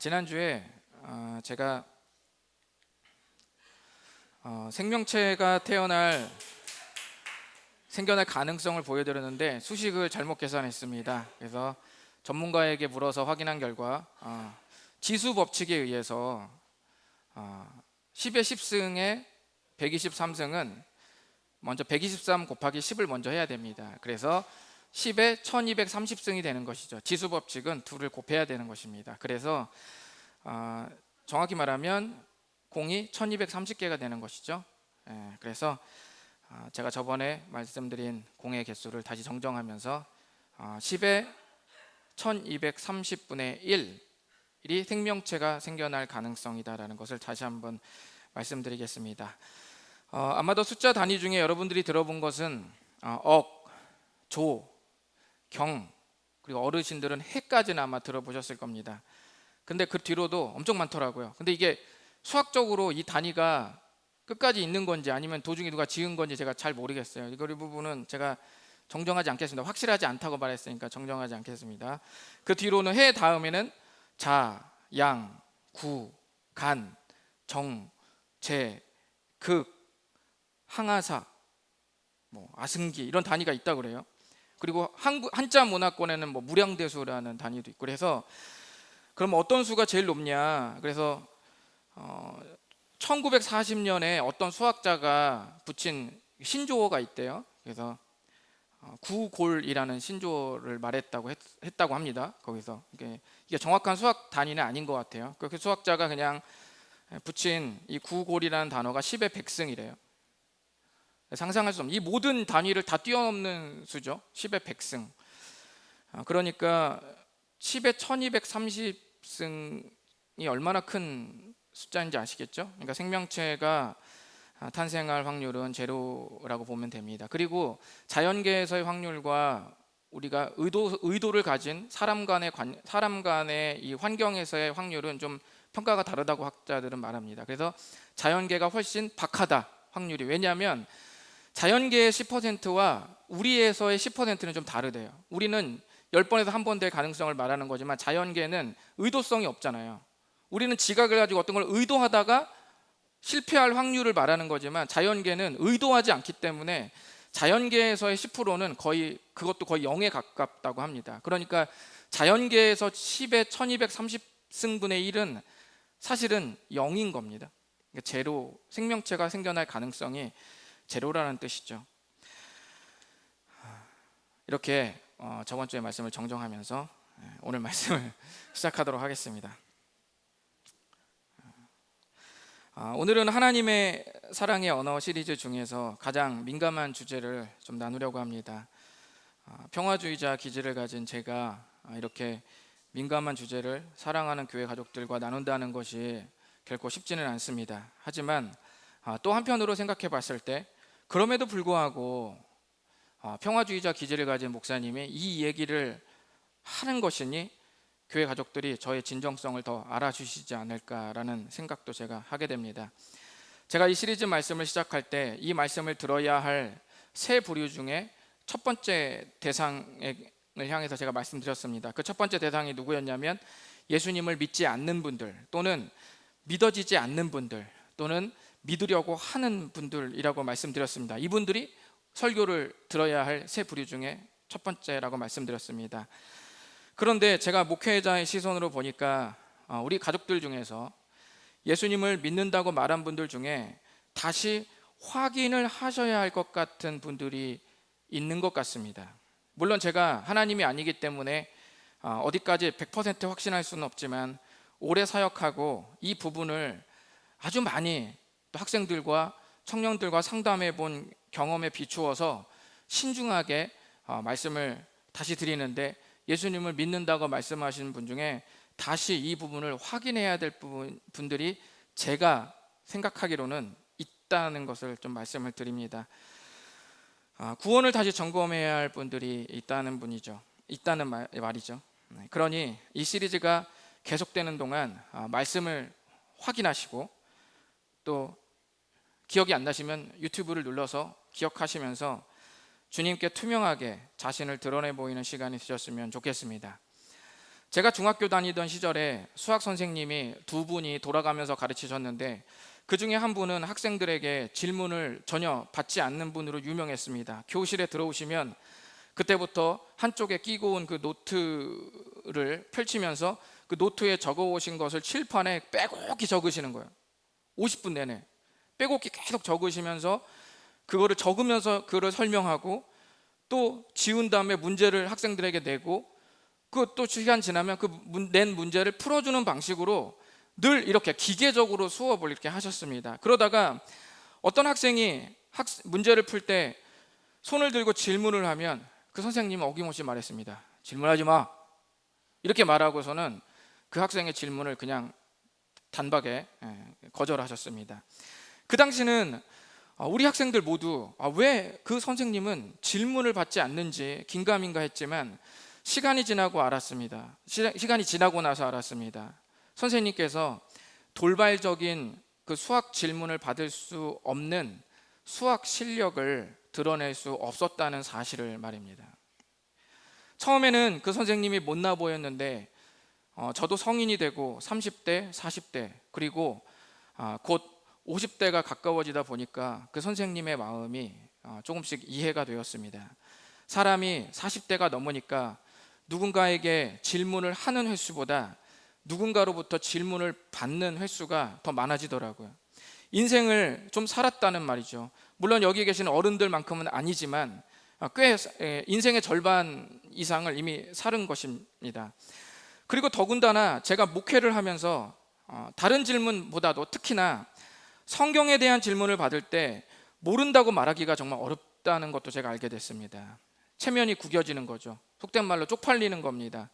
지난주에 제가 생명체가 생겨날 가능성을 보여드렸는데 수식을 잘못 계산했습니다. 그래서 전문가에게 물어서 확인한 결과 지수 법칙에 의해서 10의 10승에 123승은 먼저 123 곱하기 10을 먼저 해야 됩니다. 그래서 10에 1230승이 되는 것이죠. 지수 법칙은 2를 곱해야 되는 것입니다. 그래서 정확히 말하면 공이 1230개가 되는 것이죠. 그래서 제가 저번에 말씀드린 공의 개수를 다시 정정하면서 10에 1230분의 1이 생명체가 생겨날 가능성이다라는 것을 다시 한번 말씀드리겠습니다. 아마도 숫자 단위 중에 여러분들이 들어본 것은 억, 조, 경, 그리고 어르신들은 해까지는 아마 들어보셨을 겁니다. 근데 그 뒤로도 엄청 많더라고요. 근데 이게 수학적으로 이 단위가 끝까지 있는 건지 아니면 도중에 누가 지은 건지 제가 잘 모르겠어요. 이 부분은 제가 정정하지 않겠습니다. 확실하지 않다고 말했으니까 정정하지 않겠습니다. 그 뒤로는 해 다음에는 자, 양, 구, 간, 정, 제, 극, 항하사, 아승기 이런 단위가 있다고 그래요. 그리고 한자 문화권에는 무량대수라는 단위도 있고 그래서 그럼 어떤 수가 제일 높냐? 그래서 1940년에 어떤 수학자가 붙인 신조어가 있대요. 그래서 구골이라는 신조어를 말했다고 했다고 합니다. 거기서 이게 정확한 수학 단위는 아닌 것 같아요. 그 수학자가 그냥 붙인 이 구골이라는 단어가 10의 100승이래요. 상상할 수 없는 이 모든 단위를 다 뛰어넘는 수죠. 10의 100승. 그러니까 10의 1230승이 얼마나 큰 숫자인지 아시겠죠? 그러니까 생명체가 탄생할 확률은 제로라고 보면 됩니다. 그리고 자연계에서의 확률과 우리가 의도를 가진 사람 간의 이 환경에서의 확률은 좀 평가가 다르다고 학자들은 말합니다. 그래서 자연계가 훨씬 박하다 확률이. 왜냐하면 자연계의 10%와 우리에서의 10%는 좀 다르대요. 우리는 10번에서 1번 될 가능성을 말하는 거지만 자연계는 의도성이 없잖아요. 우리는 지각을 가지고 어떤 걸 의도하다가 실패할 확률을 말하는 거지만 자연계는 의도하지 않기 때문에 자연계에서의 10%는 그것도 거의 0에 가깝다고 합니다. 그러니까 자연계에서 10의 1230승분의 1은 사실은 0인 겁니다. 그러니까 제로, 생명체가 생겨날 가능성이 제로라는 뜻이죠. 이렇게 저번 주의 말씀을 정정하면서 오늘 말씀을 시작하도록 하겠습니다. 오늘은 하나님의 사랑의 언어 시리즈 중에서 가장 민감한 주제를 좀 나누려고 합니다. 평화주의자 기질을 가진 제가 이렇게 민감한 주제를 사랑하는 교회 가족들과 나눈다는 것이 결코 쉽지는 않습니다. 하지만 또 한편으로 생각해 봤을 때 그럼에도 불구하고 평화주의자 기질을 가진 목사님이 이 얘기를 하는 것이니 교회 가족들이 저의 진정성을 더 알아주시지 않을까라는 생각도 제가 하게 됩니다. 제가 이 시리즈 말씀을 시작할 때 이 말씀을 들어야 할 세 부류 중에 첫 번째 대상을 향해서 제가 말씀드렸습니다. 그 첫 번째 대상이 누구였냐면 예수님을 믿지 않는 분들, 또는 믿어지지 않는 분들, 또는 믿으려고 하는 분들이라고 말씀드렸습니다. 이분들이 설교를 들어야 할 세 부류 중에 첫 번째라고 말씀드렸습니다. 그런데 제가 목회자의 시선으로 보니까 우리 가족들 중에서 예수님을 믿는다고 말한 분들 중에 다시 확인을 하셔야 할 것 같은 분들이 있는 것 같습니다. 물론 제가 하나님이 아니기 때문에 어디까지 100% 확신할 수는 없지만 오래 사역하고 이 부분을 아주 많이 또 학생들과 청년들과 상담해 본 경험에 비추어서 신중하게 말씀을 다시 드리는데, 예수님을 믿는다고 말씀하시는 분 중에 다시 이 부분을 확인해야 될 분들이 제가 생각하기로는 있다는 것을 좀 말씀을 드립니다. 구원을 다시 점검해야 할 분들이 있다는 말이죠. 그러니 이 시리즈가 계속되는 동안 말씀을 확인하시고, 또 기억이 안 나시면 유튜브를 눌러서 기억하시면서 주님께 투명하게 자신을 드러내 보이는 시간이 되셨으면 좋겠습니다. 제가 중학교 다니던 시절에 수학 선생님이 두 분이 돌아가면서 가르치셨는데, 그 중에 한 분은 학생들에게 질문을 전혀 받지 않는 분으로 유명했습니다. 교실에 들어오시면 그때부터 한쪽에 끼고 온 그 노트를 펼치면서 그 노트에 적어 오신 것을 칠판에 빼곡히 적으시는 거예요. 50분 내내 빼곡히 계속 적으시면서 그거를 적으면서 그거를 설명하고, 또 지운 다음에 문제를 학생들에게 내고, 그 또 시간 지나면 그 낸 문제를 풀어주는 방식으로 늘 이렇게 기계적으로 수업을 이렇게 하셨습니다. 그러다가 어떤 학생이 문제를 풀 때 손을 들고 질문을 하면 그 선생님은 어김없이 말했습니다. 질문하지 마. 이렇게 말하고서는 그 학생의 질문을 그냥 단박에 거절하셨습니다. 그 당시는 우리 학생들 모두 왜 그 선생님은 질문을 받지 않는지 긴가민가 했지만, 시간이 지나고 알았습니다. 시간이 지나고 나서 알았습니다. 선생님께서 돌발적인 그 수학 질문을 받을 수 없는 수학 실력을 드러낼 수 없었다는 사실을 말입니다. 처음에는 그 선생님이 못나 보였는데, 저도 성인이 되고 30대, 40대, 그리고 곧 50대가 가까워지다 보니까 그 선생님의 마음이 조금씩 이해가 되었습니다. 사람이 40대가 넘으니까 누군가에게 질문을 하는 횟수보다 누군가로부터 질문을 받는 횟수가 더 많아지더라고요. 인생을 좀 살았다는 말이죠. 물론 여기 계신 어른들만큼은 아니지만 꽤 인생의 절반 이상을 이미 살은 것입니다. 그리고 더군다나 제가 목회를 하면서 다른 질문보다도 특히나 성경에 대한 질문을 받을 때 모른다고 말하기가 정말 어렵다는 것도 제가 알게 됐습니다. 체면이 구겨지는 거죠. 속된 말로 쪽팔리는 겁니다.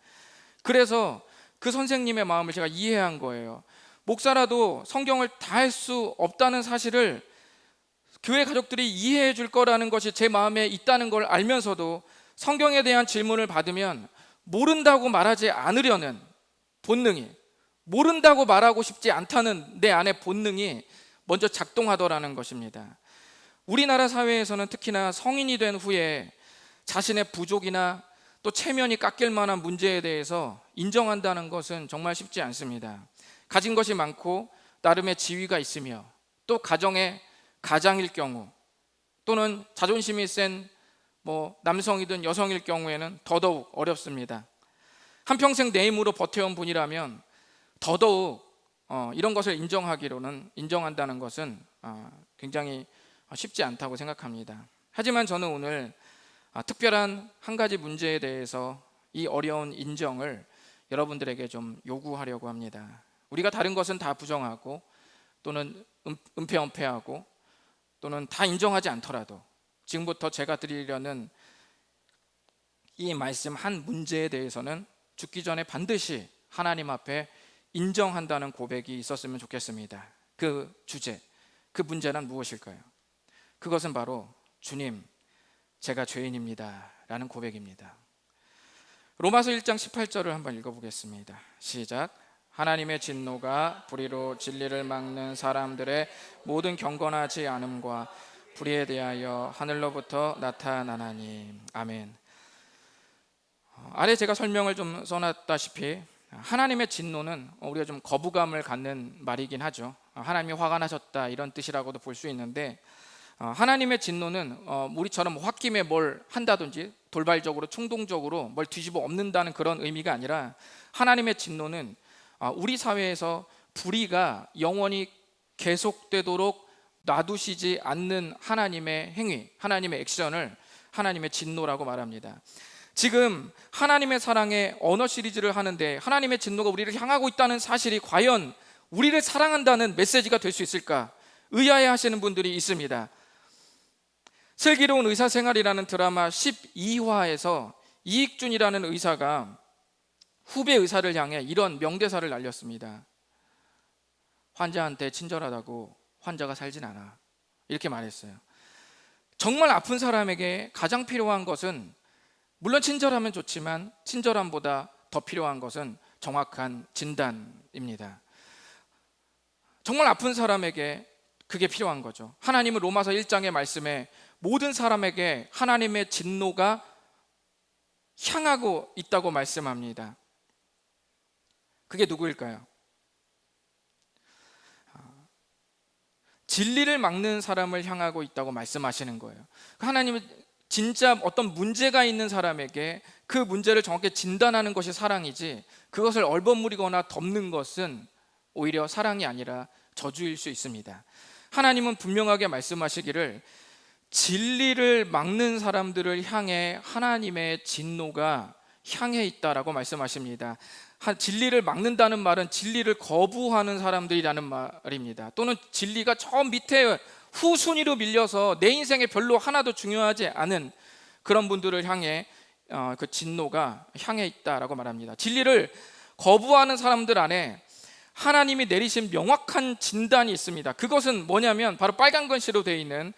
그래서 그 선생님의 마음을 제가 이해한 거예요. 목사라도 성경을 다 할 수 없다는 사실을 교회 가족들이 이해해 줄 거라는 것이 제 마음에 있다는 걸 알면서도 성경에 대한 질문을 받으면 모른다고 말하지 않으려는 본능이, 모른다고 말하고 싶지 않다는 내 안의 본능이 먼저 작동하더라는 것입니다. 우리나라 사회에서는 특히나 성인이 된 후에 자신의 부족이나 또 체면이 깎일 만한 문제에 대해서 인정한다는 것은 정말 쉽지 않습니다. 가진 것이 많고 나름의 지위가 있으며 또 가정의 가장일 경우, 또는 자존심이 센 남성이든 여성일 경우에는 더더욱 어렵습니다. 한평생 내 힘으로 버텨온 분이라면 더더욱 이런 것을 인정한다는 것은 굉장히 쉽지 않다고 생각합니다. 하지만 저는 오늘 특별한 한 가지 문제에 대해서 이 어려운 인정을 여러분들에게 좀 요구하려고 합니다. 우리가 다른 것은 다 부정하고 또는 은폐언폐하고 또는 다 인정하지 않더라도 지금부터 제가 드리려는 이 말씀 한 문제에 대해서는 죽기 전에 반드시 하나님 앞에 인정한다는 고백이 있었으면 좋겠습니다. 그 주제, 그 문제는 무엇일까요? 그것은 바로 주님, 제가 죄인입니다 라는 고백입니다. 로마서 1장 18절을 한번 읽어보겠습니다. 시작. 하나님의 진노가 불의로 진리를 막는 사람들의 모든 경건하지 않음과 불의에 대하여 하늘로부터 나타나나니. 아멘. 아래 제가 설명을 좀 써놨다시피 하나님의 진노는 우리가 좀 거부감을 갖는 말이긴 하죠. 하나님이 화가 나셨다 이런 뜻이라고도 볼 수 있는데, 하나님의 진노는 우리처럼 홧김에 뭘 한다든지 돌발적으로 충동적으로 뭘 뒤집어 엎는다는 그런 의미가 아니라, 하나님의 진노는 우리 사회에서 불의가 영원히 계속되도록 놔두시지 않는 하나님의 행위, 하나님의 액션을 하나님의 진노라고 말합니다. 지금 하나님의 사랑의 언어 시리즈를 하는데 하나님의 진노가 우리를 향하고 있다는 사실이 과연 우리를 사랑한다는 메시지가 될 수 있을까 의아해 하시는 분들이 있습니다. 슬기로운 의사생활이라는 드라마 12화에서 이익준이라는 의사가 후배 의사를 향해 이런 명대사를 날렸습니다. 환자한테 친절하다고 환자가 살진 않아, 이렇게 말했어요. 정말 아픈 사람에게 가장 필요한 것은, 물론 친절하면 좋지만 친절함보다 더 필요한 것은 정확한 진단입니다. 정말 아픈 사람에게 그게 필요한 거죠. 하나님은 로마서 1장의 말씀에 모든 사람에게 하나님의 진노가 향하고 있다고 말씀합니다. 그게 누구일까요? 진리를 막는 사람을 향하고 있다고 말씀하시는 거예요. 하나님은 진짜 어떤 문제가 있는 사람에게 그 문제를 정확히 진단하는 것이 사랑이지, 그것을 얼버무리거나 덮는 것은 오히려 사랑이 아니라 저주일 수 있습니다. 하나님은 분명하게 말씀하시기를 진리를 막는 사람들을 향해 하나님의 진노가 향해 있다라고 말씀하십니다. 진리를 막는다는 말은 진리를 거부하는 사람들이라는 말입니다. 또는 진리가 저 밑에 후순위로 밀려서 내 인생에 별로 하나도 중요하지 않은 그런 분들을 향해 그 진노가 향해 있다라고 말합니다. 진리를 거부하는 사람들 안에 하나님이 내리신 명확한 진단이 있습니다. 그것은 뭐냐면 바로 빨간 글씨로 되어 있는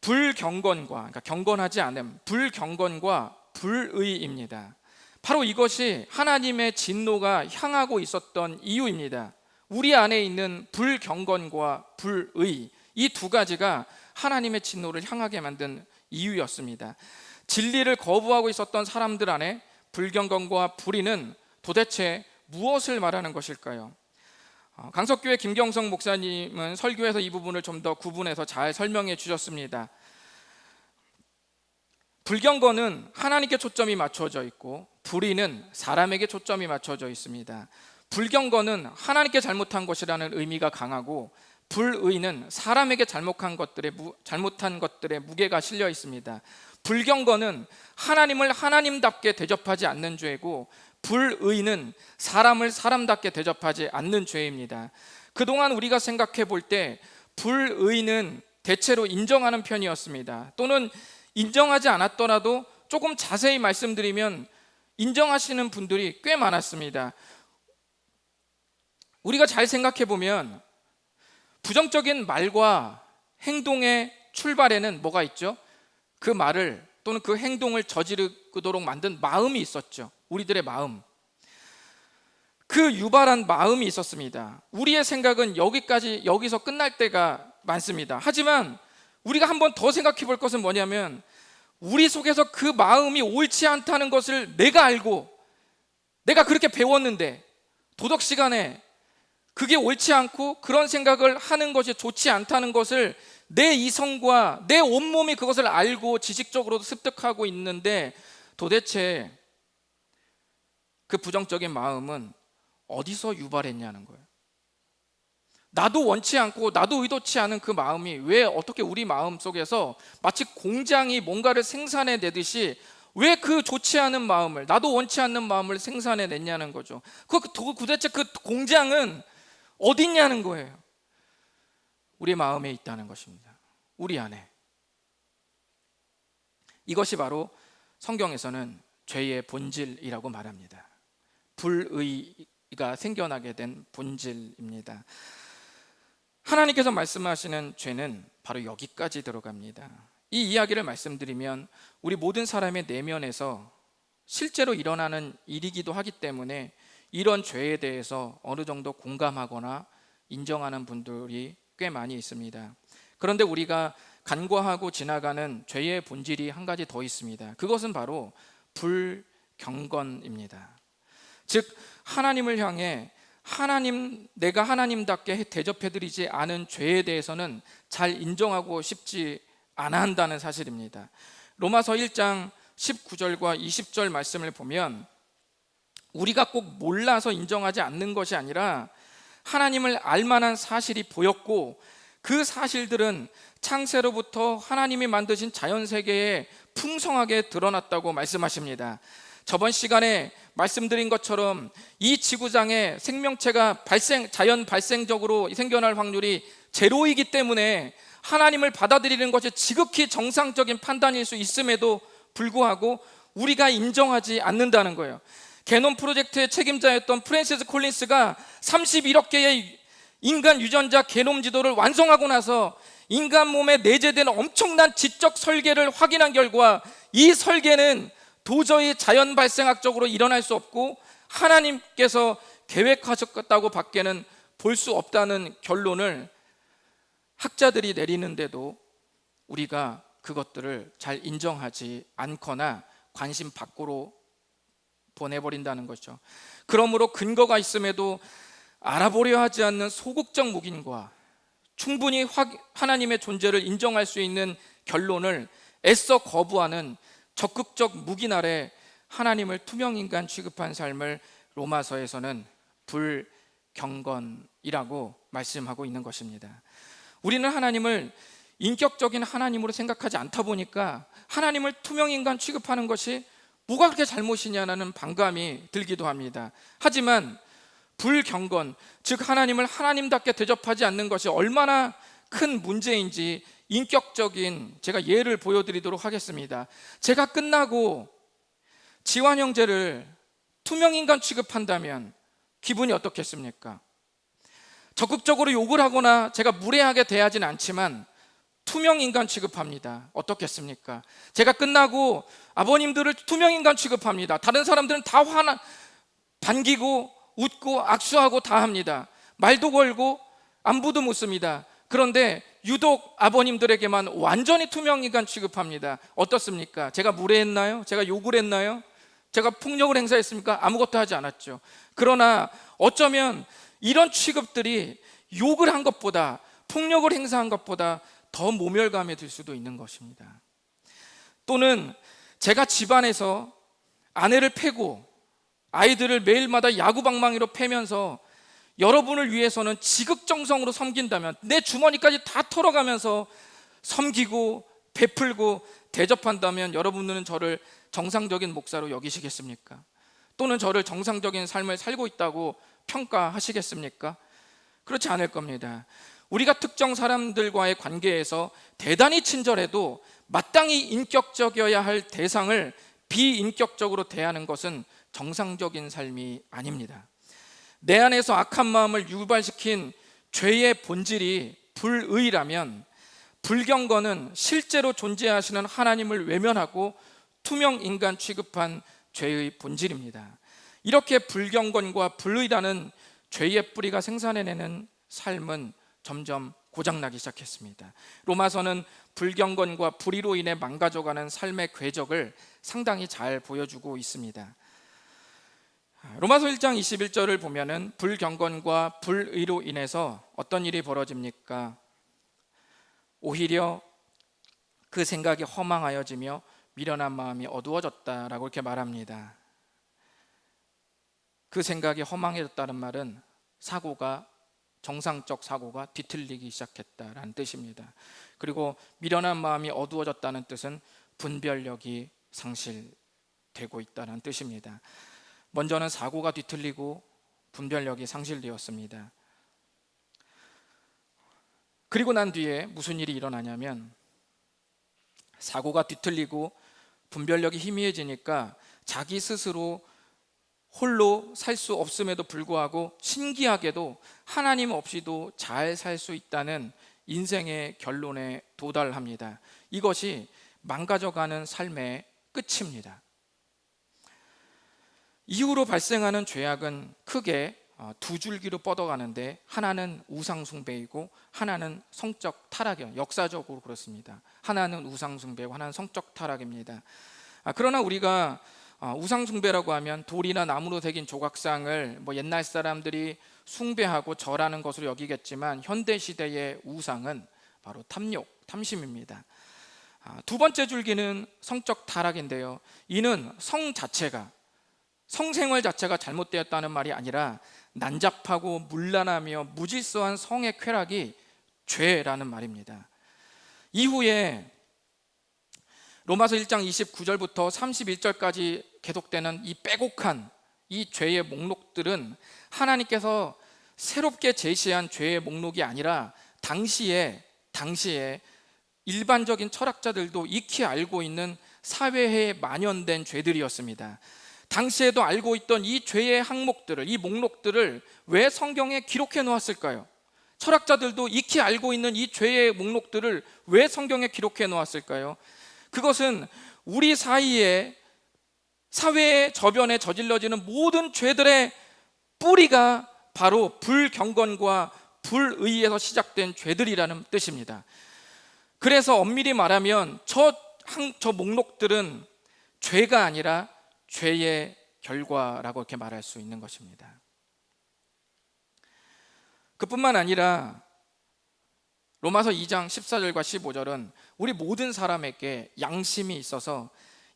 불경건과, 그러니까 경건하지 않음, 불경건과 불의입니다. 바로 이것이 하나님의 진노가 향하고 있었던 이유입니다. 우리 안에 있는 불경건과 불의, 이 두 가지가 하나님의 진노를 향하게 만든 이유였습니다. 진리를 거부하고 있었던 사람들 안에 불경건과 불의는 도대체 무엇을 말하는 것일까요? 강석교회 김경성 목사님은 설교에서 이 부분을 좀 더 구분해서 잘 설명해 주셨습니다. 불경건은 하나님께 초점이 맞춰져 있고 불의는 사람에게 초점이 맞춰져 있습니다. 불경건은 하나님께 잘못한 것이라는 의미가 강하고 불의는 사람에게 잘못한 것들의 무게가 실려 있습니다. 불경건은 하나님을 하나님답게 대접하지 않는 죄고 불의는 사람을 사람답게 대접하지 않는 죄입니다. 그동안 우리가 생각해 볼 때 불의는 대체로 인정하는 편이었습니다. 또는 인정하지 않았더라도 조금 자세히 말씀드리면 인정하시는 분들이 꽤 많았습니다. 우리가 잘 생각해 보면 부정적인 말과 행동의 출발에는 뭐가 있죠? 그 말을 또는 그 행동을 저지르도록 만든 마음이 있었죠. 우리들의 마음, 그 유발한 마음이 있었습니다. 우리의 생각은 여기서 끝날 때가 많습니다. 하지만 우리가 한 번 더 생각해 볼 것은 뭐냐면 우리 속에서 그 마음이 옳지 않다는 것을 내가 알고 내가 그렇게 배웠는데 도덕 시간에 그게 옳지 않고 그런 생각을 하는 것이 좋지 않다는 것을 내 이성과 내 온몸이 그것을 알고 지식적으로도 습득하고 있는데 도대체 그 부정적인 마음은 어디서 유발했냐는 거예요. 나도 원치 않고 나도 의도치 않은 그 마음이 왜 어떻게 우리 마음 속에서 마치 공장이 뭔가를 생산해내듯이 왜 그 좋지 않은 마음을, 나도 원치 않는 마음을 생산해냈냐는 거죠. 도대체 그 공장은 어디 있냐는 거예요. 우리 마음에 있다는 것입니다. 우리 안에. 이것이 바로 성경에서는 죄의 본질이라고 말합니다. 불의가 생겨나게 된 본질입니다. 하나님께서 말씀하시는 죄는 바로 여기까지 들어갑니다. 이 이야기를 말씀드리면 우리 모든 사람의 내면에서 실제로 일어나는 일이기도 하기 때문에 이런 죄에 대해서 어느 정도 공감하거나 인정하는 분들이 꽤 많이 있습니다. 그런데 우리가 간과하고 지나가는 죄의 본질이 한 가지 더 있습니다. 그것은 바로 불경건입니다. 즉 하나님을 향해 내가 하나님답게 대접해드리지 않은 죄에 대해서는 잘 인정하고 싶지 않아 한다는 사실입니다. 로마서 1장 19절과 20절 말씀을 보면 우리가 꼭 몰라서 인정하지 않는 것이 아니라 하나님을 알만한 사실이 보였고 그 사실들은 창세로부터 하나님이 만드신 자연세계에 풍성하게 드러났다고 말씀하십니다. 저번 시간에 말씀드린 것처럼 이 지구상에 생명체가 자연 발생적으로 생겨날 확률이 제로이기 때문에 하나님을 받아들이는 것이 지극히 정상적인 판단일 수 있음에도 불구하고 우리가 인정하지 않는다는 거예요. 게놈 프로젝트의 책임자였던 프랜시스 콜린스가 31억 개의 인간 유전자 게놈 지도를 완성하고 나서 인간 몸에 내재된 엄청난 지적 설계를 확인한 결과 이 설계는 도저히 자연 발생학적으로 일어날 수 없고 하나님께서 계획하셨다고 밖에는 볼 수 없다는 결론을 학자들이 내리는데도 우리가 그것들을 잘 인정하지 않거나 관심 밖으로 보내버린다는 거죠. 그러므로 근거가 있음에도 알아보려 하지 않는 소극적 묵인과 충분히 하나님의 존재를 인정할 수 있는 결론을 애써 거부하는 적극적 묵인 아래 하나님을 투명인간 취급한 삶을 로마서에서는 불경건이라고 말씀하고 있는 것입니다. 우리는 하나님을 인격적인 하나님으로 생각하지 않다 보니까 하나님을 투명인간 취급하는 것이 뭐가 그렇게 잘못이냐는 반감이 들기도 합니다. 하지만 불경건, 즉 하나님을 하나님답게 대접하지 않는 것이 얼마나 큰 문제인지 인격적인 제가 예를 보여드리도록 하겠습니다. 제가 끝나고 지환 형제를 투명인간 취급한다면 기분이 어떻겠습니까? 적극적으로 욕을 하거나 제가 무례하게 대하지는 않지만 투명인간 취급합니다. 어떻겠습니까? 제가 끝나고 아버님들을 투명인간 취급합니다. 다른 사람들은 다 반기고 웃고 악수하고 다 합니다. 말도 걸고 안부도 묻습니다. 그런데 유독 아버님들에게만 완전히 투명인간 취급합니다. 어떻습니까? 제가 무례했나요? 제가 욕을 했나요? 제가 폭력을 행사했습니까? 아무것도 하지 않았죠. 그러나 어쩌면 이런 취급들이 욕을 한 것보다, 폭력을 행사한 것보다 더 모멸감에 들 수도 있는 것입니다. 또는 제가 집안에서 아내를 패고 아이들을 매일마다 야구방망이로 패면서 여러분을 위해서는 지극정성으로 섬긴다면, 내 주머니까지 다 털어가면서 섬기고 베풀고 대접한다면 여러분들은 저를 정상적인 목사로 여기시겠습니까? 또는 저를 정상적인 삶을 살고 있다고 평가하시겠습니까? 그렇지 않을 겁니다. 우리가 특정 사람들과의 관계에서 대단히 친절해도 마땅히 인격적이어야 할 대상을 비인격적으로 대하는 것은 정상적인 삶이 아닙니다. 내 안에서 악한 마음을 유발시킨 죄의 본질이 불의라면 불경건은 실제로 존재하시는 하나님을 외면하고 투명 인간 취급한 죄의 본질입니다. 이렇게 불경건과 불의라는 죄의 뿌리가 생산해내는 삶은 점점 고장나기 시작했습니다. 로마서는 불경건과 불의로 인해 망가져가는 삶의 궤적을 상당히 잘 보여주고 있습니다. 로마서 1장 21절을 보면은 불경건과 불의로 인해서 어떤 일이 벌어집니까? 오히려 그 생각이 허망하여지며 미련한 마음이 어두워졌다라고 이렇게 말합니다. 그 생각이 허망해졌다는 말은 정상적 사고가 뒤틀리기 시작했다라는 뜻입니다. 그리고 미련한 마음이 어두워졌다는 뜻은 분별력이 상실되고 있다는 뜻입니다. 먼저는 사고가 뒤틀리고 분별력이 상실되었습니다. 그리고 난 뒤에 무슨 일이 일어나냐면, 사고가 뒤틀리고 분별력이 희미해지니까 자기 스스로 홀로 살 수 없음에도 불구하고 신기하게도 하나님 없이도 잘 살 수 있다는 인생의 결론에 도달합니다. 이것이 망가져가는 삶의 끝입니다. 이후로 발생하는 죄악은 크게 두 줄기로 뻗어가는데, 하나는 우상숭배이고 하나는 성적 타락이에요. 역사적으로 그렇습니다. 하나는 우상숭배고 하나는 성적 타락입니다. 그러나 우리가 우상숭배라고 하면 돌이나 나무로 새긴 조각상을 옛날 사람들이 숭배하고 절하는 것으로 여기겠지만, 현대시대의 우상은 바로 탐욕, 탐심입니다. 두 번째 줄기는 성적 타락인데요, 이는 성생활 자체가 잘못되었다는 말이 아니라 난잡하고 문란하며 무질서한 성의 쾌락이 죄라는 말입니다. 이후에 로마서 1장 29절부터 31절까지 계속되는 이 빼곡한 이 죄의 목록들은 하나님께서 새롭게 제시한 죄의 목록이 아니라 당시에 일반적인 철학자들도 익히 알고 있는 사회에 만연된 죄들이었습니다. 당시에도 알고 있던 이 죄의 항목들을, 이 목록들을 왜 성경에 기록해 놓았을까요? 철학자들도 익히 알고 있는 이 죄의 목록들을 왜 성경에 기록해 놓았을까요? 그것은 우리 사회의 저변에 저질러지는 모든 죄들의 뿌리가 바로 불경건과 불의에서 시작된 죄들이라는 뜻입니다. 그래서 엄밀히 말하면 저 목록들은 죄가 아니라 죄의 결과라고 이렇게 말할 수 있는 것입니다. 그뿐만 아니라 로마서 2장 14절과 15절은 우리 모든 사람에게 양심이 있어서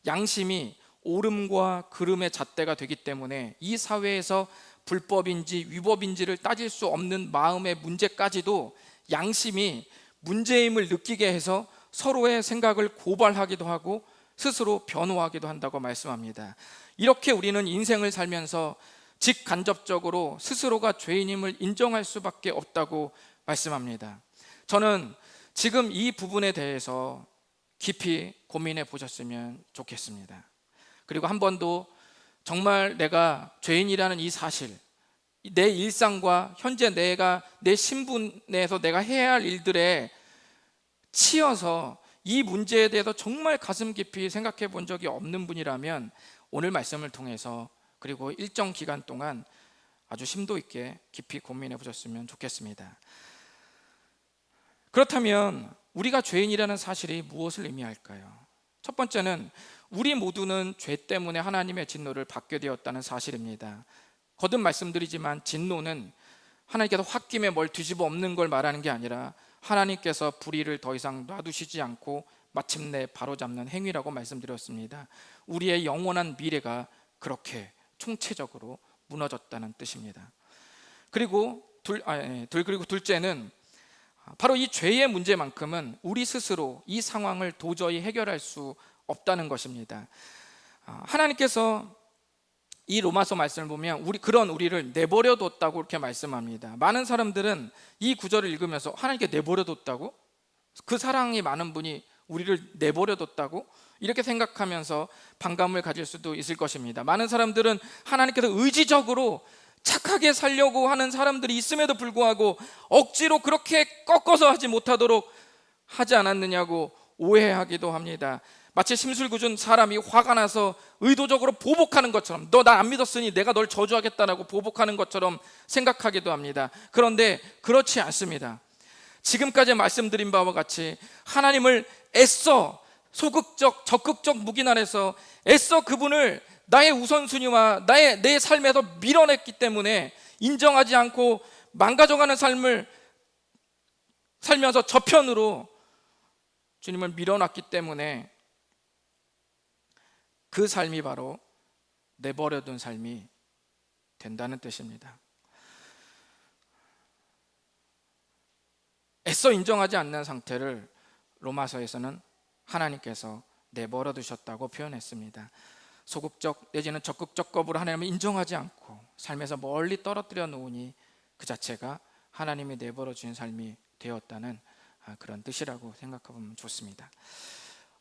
양심이 옳음과 그름의 잣대가 되기 때문에 이 사회에서 불법인지 위법인지를 따질 수 없는 마음의 문제까지도 양심이 문제임을 느끼게 해서 서로의 생각을 고발하기도 하고 스스로 변호하기도 한다고 말씀합니다. 이렇게 우리는 인생을 살면서 직간접적으로 스스로가 죄인임을 인정할 수밖에 없다고 말씀합니다. 저는 지금 이 부분에 대해서 깊이 고민해 보셨으면 좋겠습니다. 그리고 한 번도 정말 내가 죄인이라는 이 사실, 내 일상과 현재 내 신분에서 내가 해야 할 일들에 치여서 이 문제에 대해서 정말 가슴 깊이 생각해 본 적이 없는 분이라면 오늘 말씀을 통해서 그리고 일정 기간 동안 아주 심도 있게 깊이 고민해 보셨으면 좋겠습니다. 그렇다면 우리가 죄인이라는 사실이 무엇을 의미할까요? 첫 번째는 우리 모두는 죄 때문에 하나님의 진노를 받게 되었다는 사실입니다. 거듭 말씀드리지만 진노는 하나님께서 홧김에 뭘 뒤집어 엎는 걸 말하는 게 아니라 하나님께서 불의를 더 이상 놔두시지 않고 마침내 바로잡는 행위라고 말씀드렸습니다. 우리의 영원한 미래가 그렇게 총체적으로 무너졌다는 뜻입니다. 그리고 둘째는 바로 이 죄의 문제만큼은 우리 스스로 이 상황을 도저히 해결할 수 없다는 것입니다. 하나님께서 이 로마서 말씀을 보면 그런 우리를 내버려 뒀다고 이렇게 말씀합니다. 많은 사람들은 이 구절을 읽으면서 하나님께 내버려 뒀다고? 그 사랑이 많은 분이 우리를 내버려 뒀다고? 이렇게 생각하면서 반감을 가질 수도 있을 것입니다. 많은 사람들은 하나님께서 의지적으로 착하게 살려고 하는 사람들이 있음에도 불구하고 억지로 그렇게 꺾어서 하지 못하도록 하지 않았느냐고 오해하기도 합니다. 마치 심술궂은 사람이 화가 나서 의도적으로 보복하는 것처럼, 너 나 안 믿었으니 내가 널 저주하겠다라고 보복하는 것처럼 생각하기도 합니다. 그런데 그렇지 않습니다. 지금까지 말씀드린 바와 같이 하나님을 애써 소극적, 적극적 묵인안에서 애써 그분을 나의 우선순위와 내 삶에서 밀어냈기 때문에 인정하지 않고 망가져가는 삶을 살면서 저편으로 주님을 밀어놨기 때문에 그 삶이 바로 내버려둔 삶이 된다는 뜻입니다. 애써 인정하지 않는 상태를 로마서에서는 하나님께서 내버려 두셨다고 표현했습니다. 소극적 내지는 적극적 거부로 하나님을 인정하지 않고 삶에서 멀리 떨어뜨려 놓으니 그 자체가 하나님이 내버려 주신 삶이 되었다는 그런 뜻이라고 생각해보면 좋습니다.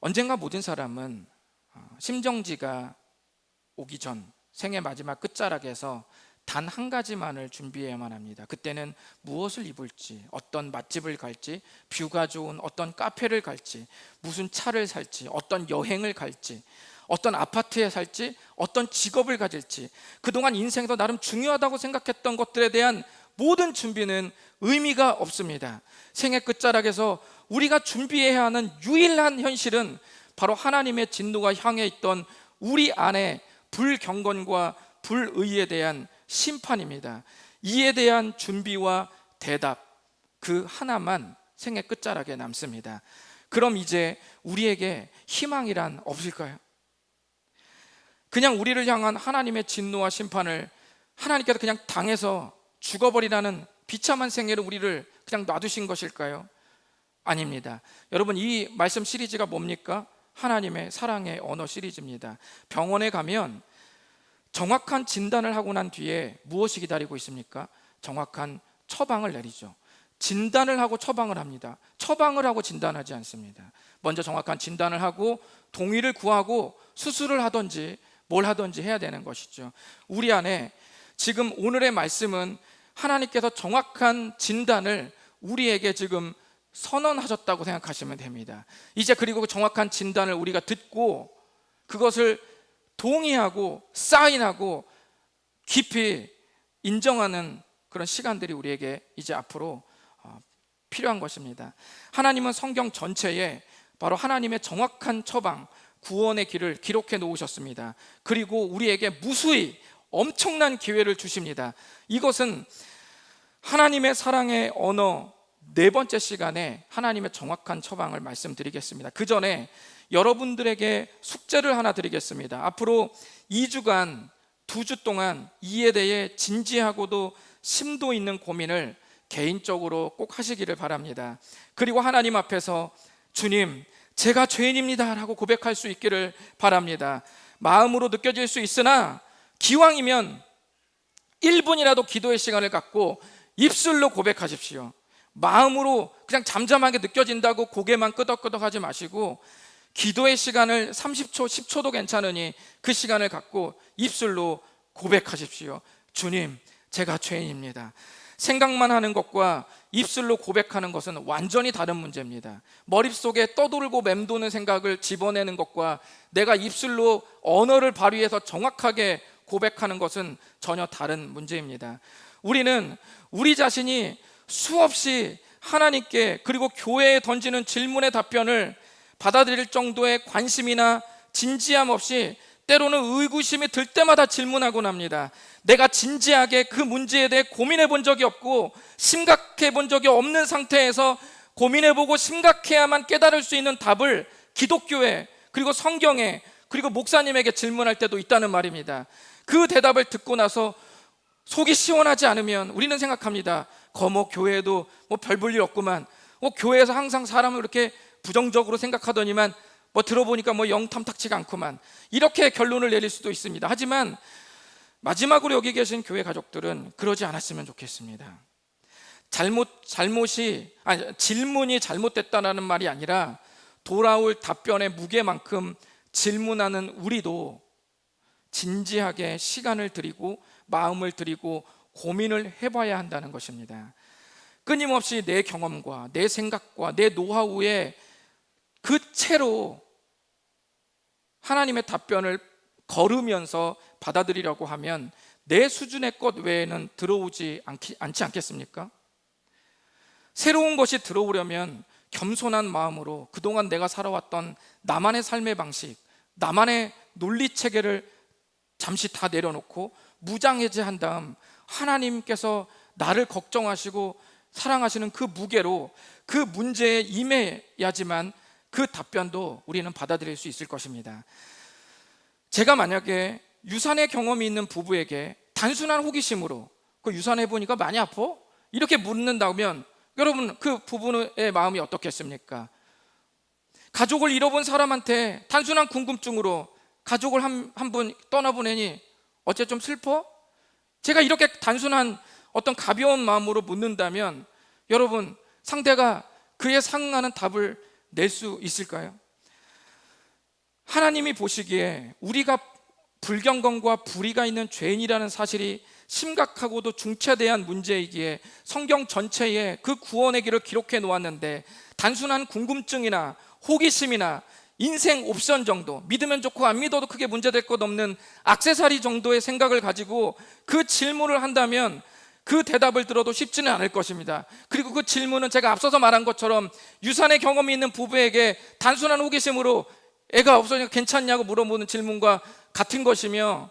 언젠가 모든 사람은 심정지가 오기 전 생의 마지막 끝자락에서 단 한 가지만을 준비해야만 합니다. 그때는 무엇을 입을지, 어떤 맛집을 갈지, 뷰가 좋은 어떤 카페를 갈지, 무슨 차를 살지, 어떤 여행을 갈지, 어떤 아파트에 살지, 어떤 직업을 가질지, 그동안 인생에서 나름 중요하다고 생각했던 것들에 대한 모든 준비는 의미가 없습니다. 생의 끝자락에서 우리가 준비해야 하는 유일한 현실은 바로 하나님의 진노가 향해 있던 우리 안에 불경건과 불의에 대한 심판입니다. 이에 대한 준비와 대답, 그 하나만 생의 끝자락에 남습니다. 그럼 이제 우리에게 희망이란 없을까요? 그냥 우리를 향한 하나님의 진노와 심판을 하나님께서 그냥 당해서 죽어버리라는 비참한 생애를 우리를 그냥 놔두신 것일까요? 아닙니다. 여러분, 이 말씀 시리즈가 뭡니까? 하나님의 사랑의 언어 시리즈입니다. 병원에 가면 정확한 진단을 하고 난 뒤에 무엇이 기다리고 있습니까? 정확한 처방을 내리죠. 진단을 하고 처방을 합니다. 처방을 하고 진단하지 않습니다. 먼저 정확한 진단을 하고 동의를 구하고 수술을 하든지 뭘 하든지 해야 되는 것이죠. 우리 안에 지금 오늘의 말씀은 하나님께서 정확한 진단을 우리에게 지금 선언하셨다고 생각하시면 됩니다. 이제 그리고 그 정확한 진단을 우리가 듣고 그것을 동의하고 사인하고 깊이 인정하는 그런 시간들이 우리에게 이제 앞으로 필요한 것입니다. 하나님은 성경 전체에 바로 하나님의 정확한 처방, 구원의 길을 기록해 놓으셨습니다. 그리고 우리에게 무수히 엄청난 기회를 주십니다. 이것은 하나님의 사랑의 언어 네 번째 시간에 하나님의 정확한 처방을 말씀드리겠습니다. 그 전에 여러분들에게 숙제를 하나 드리겠습니다. 앞으로 2주간 2주 동안 이에 대해 진지하고도 심도 있는 고민을 개인적으로 꼭 하시기를 바랍니다. 그리고 하나님 앞에서 주님, 제가 죄인입니다 라고 고백할 수 있기를 바랍니다. 마음으로 느껴질 수 있으나 기왕이면 1분이라도 기도의 시간을 갖고 입술로 고백하십시오. 마음으로 그냥 잠잠하게 느껴진다고 고개만 끄덕끄덕 하지 마시고 기도의 시간을 30초, 10초도 괜찮으니 그 시간을 갖고 입술로 고백하십시오. 주님, 제가 죄인입니다. 생각만 하는 것과 입술로 고백하는 것은 완전히 다른 문제입니다. 머릿속에 떠돌고 맴도는 생각을 집어내는 것과 내가 입술로 언어를 발휘해서 정확하게 고백하는 것은 전혀 다른 문제입니다. 우리는 우리 자신이 수없이 하나님께 그리고 교회에 던지는 질문의 답변을 받아들일 정도의 관심이나 진지함 없이 때로는 의구심이 들 때마다 질문하곤 합니다. 내가 진지하게 그 문제에 대해 고민해 본 적이 없고 심각해 본 적이 없는 상태에서 고민해 보고 심각해야만 깨달을 수 있는 답을 기독교에 그리고 성경에 그리고 목사님에게 질문할 때도 있다는 말입니다. 그 대답을 듣고 나서 속이 시원하지 않으면 우리는 생각합니다. 교회에도 별 볼 일 없구만. 교회에서 항상 사람을 이렇게 부정적으로 생각하더니만 들어보니까 영 탐탁치가 않구만. 이렇게 결론을 내릴 수도 있습니다. 하지만 마지막으로 여기 계신 교회 가족들은 그러지 않았으면 좋겠습니다. 질문이 잘못됐다는 말이 아니라 돌아올 답변의 무게만큼 질문하는 우리도 진지하게 시간을 들이고 마음을 들이고 고민을 해봐야 한다는 것입니다. 끊임없이 내 경험과 내 생각과 내 노하우에 그 채로 하나님의 답변을 걸으면서 받아들이려고 하면 내 수준의 것 외에는 들어오지 않지 않겠습니까? 새로운 것이 들어오려면 겸손한 마음으로 그동안 내가 살아왔던 나만의 삶의 방식, 나만의 논리 체계를 잠시 다 내려놓고 무장해제한 다음 하나님께서 나를 걱정하시고 사랑하시는 그 무게로 그 문제에 임해야지만 그 답변도 우리는 받아들일 수 있을 것입니다. 제가 만약에 유산의 경험이 있는 부부에게 단순한 호기심으로 그 유산해 보니까 많이 아파? 이렇게 묻는다면 여러분 그 부부의 마음이 어떻겠습니까? 가족을 잃어본 사람한테 단순한 궁금증으로 가족을 한 분 떠나보내니 어째 좀 슬퍼? 제가 이렇게 단순한 어떤 가벼운 마음으로 묻는다면 여러분 상대가 그에 상응하는 답을 낼 수 있을까요? 하나님이 보시기에 우리가 불경건과 불의가 있는 죄인이라는 사실이 심각하고도 중차대한 문제이기에 성경 전체에 그 구원의 길을 기록해 놓았는데 단순한 궁금증이나 호기심이나 인생 옵션 정도, 믿으면 좋고 안 믿어도 크게 문제될 것 없는 액세서리 정도의 생각을 가지고 그 질문을 한다면 그 대답을 들어도 쉽지는 않을 것입니다. 그리고 그 질문은 제가 앞서서 말한 것처럼 유산의 경험이 있는 부부에게 단순한 호기심으로 애가 없어지니까 괜찮냐고 물어보는 질문과 같은 것이며,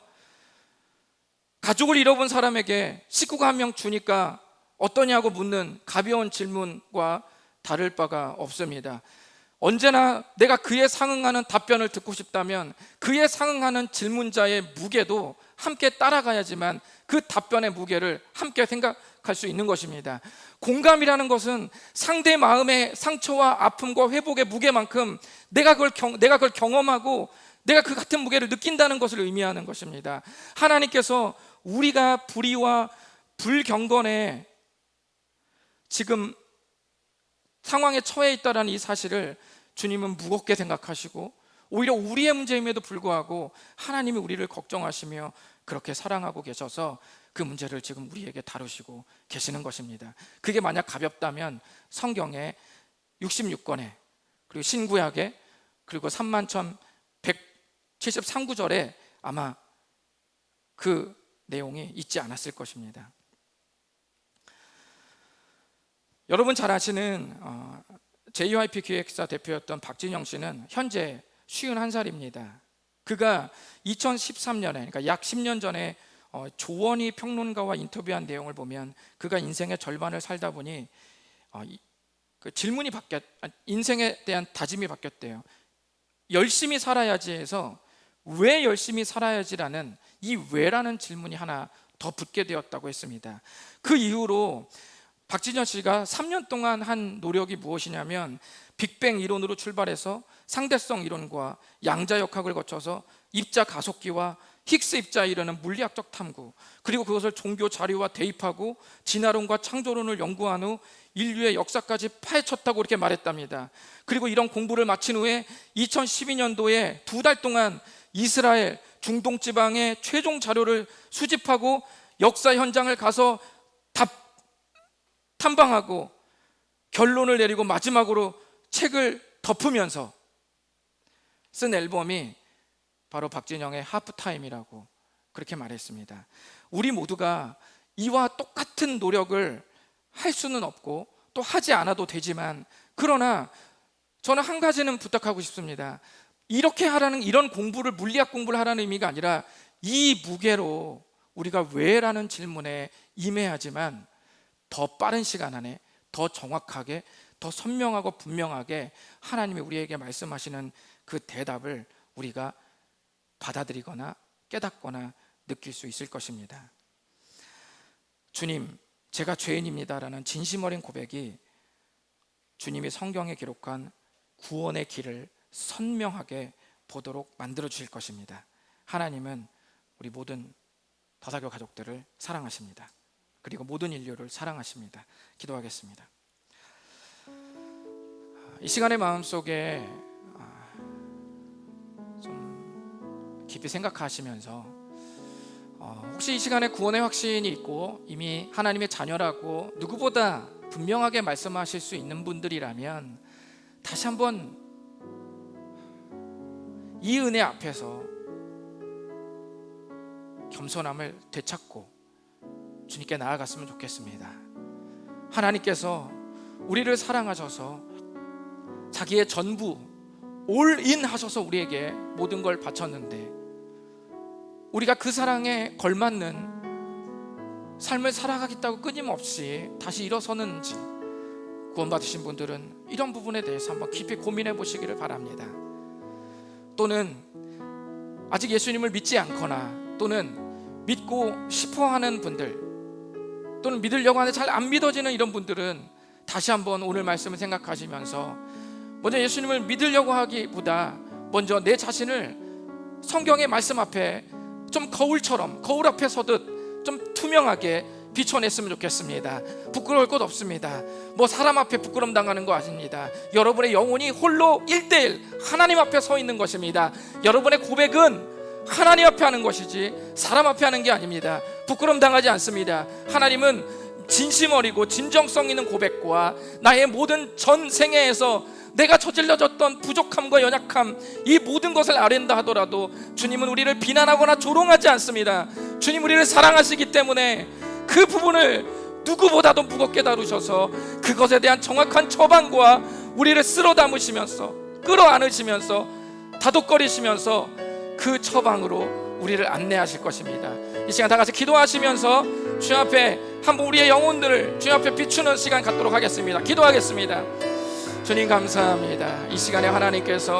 가족을 잃어본 사람에게 식구가 한 명 주니까 어떠냐고 묻는 가벼운 질문과 다를 바가 없습니다. 언제나 내가 그에 상응하는 답변을 듣고 싶다면 그에 상응하는 질문자의 무게도 함께 따라가야지만 그 답변의 무게를 함께 생각할 수 있는 것입니다. 공감이라는 것은 상대 마음의 상처와 아픔과 회복의 무게만큼 내가 그걸 경험하고 내가 그 같은 무게를 느낀다는 것을 의미하는 것입니다. 하나님께서 우리가 불의와 불경건에 지금 상황에 처해 있다는 이 사실을 주님은 무겁게 생각하시고 오히려 우리의 문제임에도 불구하고 하나님이 우리를 걱정하시며 그렇게 사랑하고 계셔서 그 문제를 지금 우리에게 다루시고 계시는 것입니다. 그게 만약 가볍다면 성경에 66권에 그리고 신구약에 그리고 31,173구절에 아마 그 내용이 있지 않았을 것입니다. 여러분 잘 아시는 JYP 기획사 대표였던 박진영 씨는 현재 51살입니다. 그가 2013년에, 그러니까 약 10년 전에 조원희 평론가와 인터뷰한 내용을 보면 그가 인생의 절반을 살다 보니 그 질문이 인생에 대한 다짐이 바뀌었대요. 열심히 살아야지 해서 왜 열심히 살아야지라는 이 왜라는 질문이 하나 더 붙게 되었다고 했습니다. 그 이후로 박진현 씨가 3년 동안 한 노력이 무엇이냐면 빅뱅 이론으로 출발해서 상대성 이론과 양자역학을 거쳐서 입자 가속기와 힉스 입자에 이르는 물리학적 탐구, 그리고 그것을 종교 자료와 대입하고 진화론과 창조론을 연구한 후 인류의 역사까지 파헤쳤다고 이렇게 말했답니다. 그리고 이런 공부를 마친 후에 2012년도에 2달 동안 이스라엘 중동 지방의 최종 자료를 수집하고 역사 현장을 가서 탐방하고 결론을 내리고 마지막으로 책을 덮으면서 쓴 앨범이 바로 박진영의 하프타임이라고 그렇게 말했습니다. 우리 모두가 이와 똑같은 노력을 할 수는 없고 또 하지 않아도 되지만, 그러나 저는 한 가지는 부탁하고 싶습니다. 이렇게 하라는, 이런 공부를, 물리학 공부를 하라는 의미가 아니라 이 무게로 우리가 왜라는 질문에 임해야지만 더 빠른 시간 안에 더 정확하게, 더 선명하고 분명하게 하나님이 우리에게 말씀하시는 그 대답을 우리가 받아들이거나 깨닫거나 느낄 수 있을 것입니다. 주님, 제가 죄인입니다라는 진심 어린 고백이 주님이 성경에 기록한 구원의 길을 선명하게 보도록 만들어 주실 것입니다. 하나님은 우리 모든 다사교 가족들을 사랑하십니다. 그리고 모든 인류를 사랑하십니다. 기도하겠습니다. 이 시간의 마음속에 좀 깊이 생각하시면서 혹시 이 시간에 구원의 확신이 있고 이미 하나님의 자녀라고 누구보다 분명하게 말씀하실 수 있는 분들이라면 다시 한번 이 은혜 앞에서 겸손함을 되찾고 주님께 나아갔으면 좋겠습니다. 하나님께서 우리를 사랑하셔서 자기의 전부 올인 하셔서 우리에게 모든 걸 바쳤는데, 우리가 그 사랑에 걸맞는 삶을 살아가겠다고 끊임없이 다시 일어서는지, 구원받으신 분들은 이런 부분에 대해서 한번 깊이 고민해 보시기를 바랍니다. 또는 아직 예수님을 믿지 않거나 또는 믿고 싶어하는 분들, 또는 믿으려고 하는데 잘 안 믿어지는 이런 분들은 다시 한번 오늘 말씀을 생각하시면서 먼저 예수님을 믿으려고 하기보다 먼저 내 자신을 성경의 말씀 앞에 좀 거울처럼, 거울 앞에 서듯 좀 투명하게 비춰냈으면 좋겠습니다. 부끄러울 것 없습니다. 뭐 사람 앞에 부끄럼 당하는 거 아닙니다. 여러분의 영혼이 홀로 1대1 하나님 앞에 서 있는 것입니다. 여러분의 고백은 하나님 앞에 하는 것이지 사람 앞에 하는 게 아닙니다. 부끄럼 당하지 않습니다. 하나님은 진심 어리고 진정성 있는 고백과 나의 모든 전생애에서 내가 저질러졌던 부족함과 연약함, 이 모든 것을 아랜다 하더라도 주님은 우리를 비난하거나 조롱하지 않습니다. 주님 우리를 사랑하시기 때문에 그 부분을 누구보다도 무겁게 다루셔서 그것에 대한 정확한 처방과 우리를 쓸어 담으시면서 끌어안으시면서 다독거리시면서 그 처방으로 우리를 안내하실 것입니다. 이 시간 다 같이 기도하시면서 주님 앞에 한번 우리의 영혼들을 주님 앞에 비추는 시간 갖도록 하겠습니다. 기도하겠습니다. 주님 감사합니다. 이 시간에 하나님께서